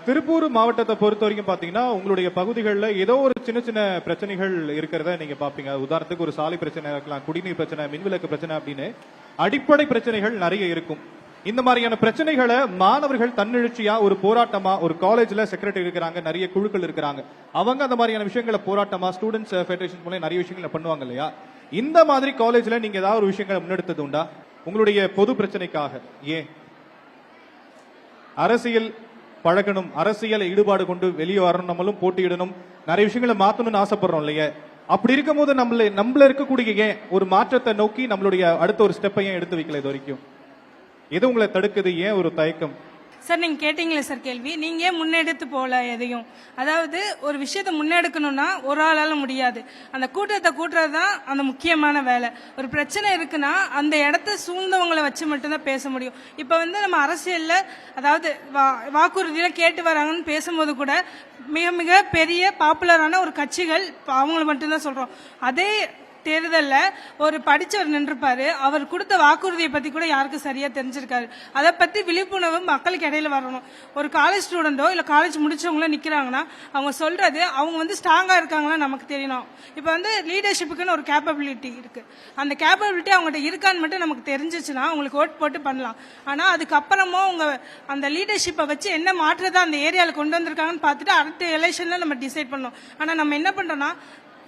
திருப்பூர் மாவட்டத்தை பொறுத்த வரைக்கும் பாத்தீங்கன்னா உங்களுடைய பகுதிகளில் ஏதோ ஒரு சின்ன சின்ன பிரச்சனைகள் இருக்கிறத நீங்க பாப்பீங்க. உதாரணத்துக்கு ஒரு சாலை பிரச்சனை இருக்கலாம், குடிநீர் பிரச்சனை, மின்விளக்கு பிரச்சனை அப்படின்னு அடிப்படை பிரச்சனைகள் நிறைய இருக்கும். இந்த மாதிரியான பிரச்சனைகளை மாணவர்கள் தன்னெழுச்சியா ஒரு போராட்டமா, ஒரு காலேஜ்ல செக்ரட்டரி இருக்கிறாங்க, நிறைய குழுக்கள் இருக்கிறாங்க, அவங்க அந்த மாதிரியான விஷயங்களை போராட்டமா ஸ்டூடெண்ட்ஸ் ஃபெடரேஷன் மூலம் நிறைய விஷயங்களை பண்ணுவாங்க இல்லையா? இந்த மாதிரி காலேஜ்ல நீங்க ஏதாவது ஒரு விஷயங்களை முன்னெடுத்தது உண்டா உங்களுடைய பொது பிரச்சனைக்காக? ஏன் அரசியல் பழகணும், அரசியல் ஈடுபாடு கொண்டு வெளியே வரணும், நம்மளும் போட்டியிடணும், நிறைய விஷயங்களை மாத்தணும்னு ஆசைப்படுறோம் இல்லையா? அப்படி இருக்கும் போது நம்மள இருக்கக்கூடிய ஏன் ஒரு மாற்றத்தை நோக்கி நம்மளுடைய அடுத்த ஒரு ஸ்டெப்பை ஏன் எடுத்து வைக்கல இது வரைக்கும்? எது உங்களை தடுக்குது? ஏன் ஒரு தயக்கம்? சார், நீங்க கேட்டீங்களே சார் கேள்வி, நீங்க ஏன் முன்னெடுத்து போல எதையும்? அதாவது ஒரு விஷயத்தை முன்னெடுக்கணும்னா ஒரு ஆளால முடியாது. அந்த கூட்டத்தை கூட்டுறது தான் அந்த முக்கியமான வேலை. ஒரு பிரச்சனை இருக்குன்னா அந்த இடத்த சூழ்ந்தவங்களை வச்சு மட்டும்தான் பேச முடியும். இப்ப நம்ம அரசியல்ல அதாவது வாக்குறுதியில கேட்டு வராங்கன்னு பேசும்போது கூட மிக மிக பெரிய பாப்புலரான ஒரு கட்சிகள் அவங்கள மட்டும்தான் சொல்றோம். அதே தேர்தல்ல ஒரு படிச்சவர் நின்றுப்பாரு, அவர் கொடுத்த வாக்குறுதியை பத்தி கூட யாருக்கும் சரியா தெரிஞ்சிருக்காரு. அதை பத்தி விழிப்புணர்வு மக்களுக்கு இடையில வரணும். ஒரு காலேஜ் ஸ்டூடெண்டோ இல்ல காலேஜ் முடிச்சவங்களோ நிக்கிறாங்கன்னா அவங்க சொல்றது அவங்க ஸ்ட்ராங்கா இருக்காங்களா நமக்கு தெரியணும். இப்ப லீடர்ஷிப்புக்குன்னு ஒரு கேப்பபிலிட்டி இருக்கு. அந்த கேப்பபிலிட்டி அவங்ககிட்ட இருக்கான்னு மட்டும் நமக்கு தெரிஞ்சிச்சுன்னா அவங்களுக்கு ஓட் போட்டு பண்ணலாம். ஆனா அதுக்கப்புறமும் அவங்க அந்த லீடர்ஷிப்பை வச்சு என்ன மாற்றத்தை அந்த ஏரியாவில் கொண்டு வந்திருக்காங்கன்னு பார்த்துட்டு அடுத்த எலெக்ஷன்ல நம்ம டிசைட் பண்ணணும். ஆனா நம்ம என்ன பண்றோம்னா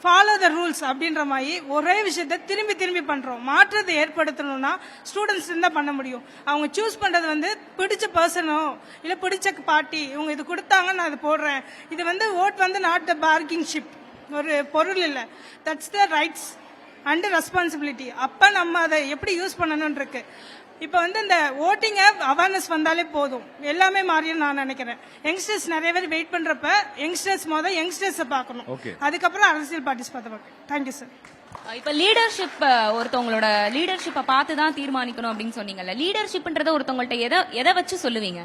ஃபாலோ த ரூல்ஸ் அப்படின்ற மாதிரி ஒரே விஷயத்த திரும்பி திரும்பி பண்றோம். மாற்றத்தை ஏற்படுத்தணும்னா ஸ்டூடெண்ட்ஸ் தான் பண்ண முடியும். அவங்க சூஸ் பண்றது பிடிச்ச பர்சனோ இல்ல பிடிச்ச பார்ட்டி, இவங்க இது கொடுத்தாங்க நான் இது போடுறேன். இது ஓட் நாட் த பார்கிங்ஷிப், ஒரு பொருள் இல்லை. That's the rights and responsibility. அப்ப நம்ம அதை எப்படி யூஸ் பண்ணணும் இருக்கு. இப்ப இந்த ஓட்டிங் அவேர்னஸ் வந்தாலே போதும், எல்லாமே மாறியும் நான் நினைக்கிறேன். யங்ஸ்டர்ஸ் நிறைய பேர் வெயிட் பண்றப்ப யங்ஸ்டர்ஸ் பார்க்கணும், அதுக்கப்புறம் அரசியல் பார்ட்டிஸ் பார்த்து பார்க்கணும். Thank you sir. இப்ப லீடர்ஷிப் ஒருத்தவங்களோட லீடர்ஷிப்பை பார்த்து தான் தீர்மானிக்கணும் அப்படின்னு சொன்னீங்கல்ல, லீடர்ஷிப்ன்றத ஒருத்தவங்கள்ட்ட எதை வச்சு சொல்லுவீங்க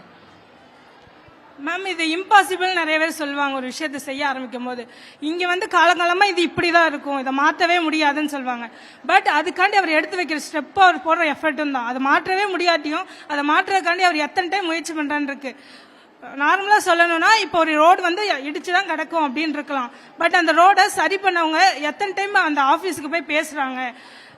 மேம்? இது இம்பாசிபிள் நிறைய பேர் சொல்லுவாங்க ஒரு விஷயத்தை செய்ய ஆரம்பிக்கும் போது. இங்க காலகாலமா இது இப்படிதான் இருக்கும், இதை மாற்றவே முடியாதுன்னு சொல்லுவாங்க. பட் அதுக்காண்டி அவர் எடுத்து வைக்கிற ஸ்டெப், அவர் போடுற எஃபர்ட்டும் தான். அதை மாற்றவே முடியாட்டியும் அதை மாற்றக்காண்டி அவர் எத்தனை டைம் முயற்சி பண்றான்னு இருக்கு. நார்மலா சொல்லணும்னா இப்போ ஒரு ரோடு இடிச்சுதான் கிடக்கும் அப்படின்னு இருக்கலாம். பட் அந்த ரோடை சரி பண்ணவங்க எத்தனை டைம் அந்த ஆபீஸுக்கு போய் பேசுறாங்க.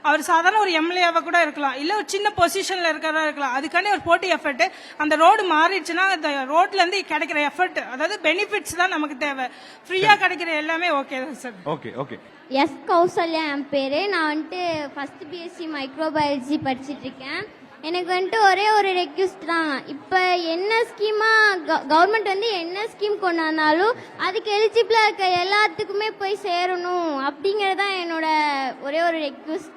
அவர் சாதாரண ஒரு எம்எல்ஏவா கூட இருக்கலாம், இல்ல ஒரு சின்ன பொசிஷன்ல இருக்கிறதா இருக்கலாம். அதுக்காண்டி ஒரு போட்டி எஃபர்ட். அந்த ரோடு மாறிடுச்சுன்னா அந்த ரோட்ல இருந்து கிடைக்கிற எஃபர்ட், அதாவது பெனிஃபிட்ஸ் தான் நமக்கு தேவை. ஃப்ரீயா கிடைக்கிற எல்லாமே ஓகே தான் sir. Okay okay. Yes Kausalya என் பேரு. நான் ஃபர்ஸ்ட் பிஎஸ்சி மைக்ரோபயாலஜி படிச்சுட்டு இருக்கேன். எனக்கு ஒரே ஒரு ரெக்வெஸ்ட் தான். இப்போ என்ன ஸ்கீமா கவர்மெண்ட் என்ன ஸ்கீம் கொண்டு வந்தாலும் அதுக்கு எலிஜிபிளா இருக்க எல்லாத்துக்குமே போய் சேரணும் அப்படிங்கறதான் என்னோட ஒரே ஒரு ரெக்வெஸ்ட்.